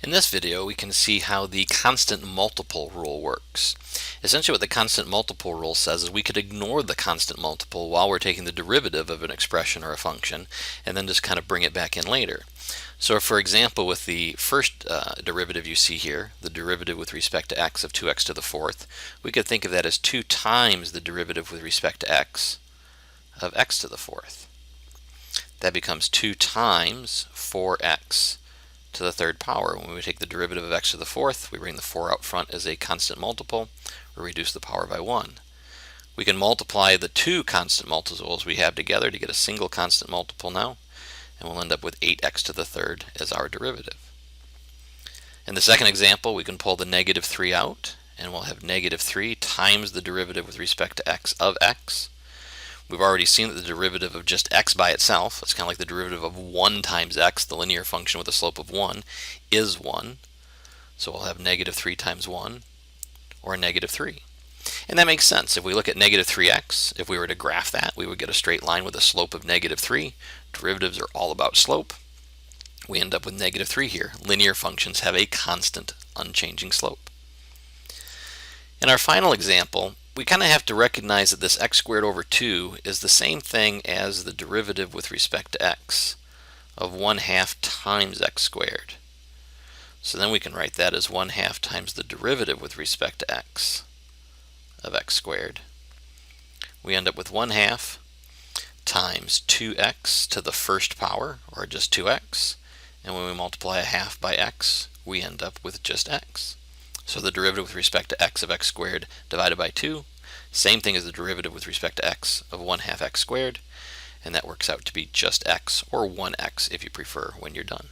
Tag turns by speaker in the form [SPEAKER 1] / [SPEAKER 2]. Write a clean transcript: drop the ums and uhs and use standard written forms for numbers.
[SPEAKER 1] In this video, we can see how the constant multiple rule works. Essentially what the constant multiple rule says is we could ignore the constant multiple while we're taking the derivative of an expression or a function and then just kind of bring it back in later. So for example, with the first derivative you see here, the derivative with respect to x of 2x to the fourth, we could think of that as 2 times the derivative with respect to x of x to the fourth. That becomes 2 times 4x to the third power. When we take the derivative of x to the fourth, we bring the 4 out front as a constant multiple, or reduce the power by 1. We can multiply the two constant multiples we have together to get a single constant multiple now, and we'll end up with 8x to the third as our derivative. In the second example, we can pull the negative 3 out, and we'll have negative 3 times the derivative with respect to x of x. We've already seen that the derivative of just x by itself, it's kind of like the derivative of 1 times x, the linear function with a slope of 1, is 1. So we'll have negative 3 times 1, or negative 3. And that makes sense. If we look at negative 3x, if we were to graph that, we would get a straight line with a slope of negative 3. Derivatives are all about slope. We end up with negative 3 here. Linear functions have a constant, unchanging slope. In our final example, we kind of have to recognize that this x squared over 2 is the same thing as the derivative with respect to x of 1/2 times x squared. So then we can write that as 1/2 times the derivative with respect to x of x squared. We end up with 1/2 times 2x to the first power, or just 2x. And when we multiply a half by x, we end up with just x. So the derivative with respect to x of x squared divided by 2, same thing as the derivative with respect to x of 1/2 x squared, and that works out to be just x, or 1x if you prefer, when you're done.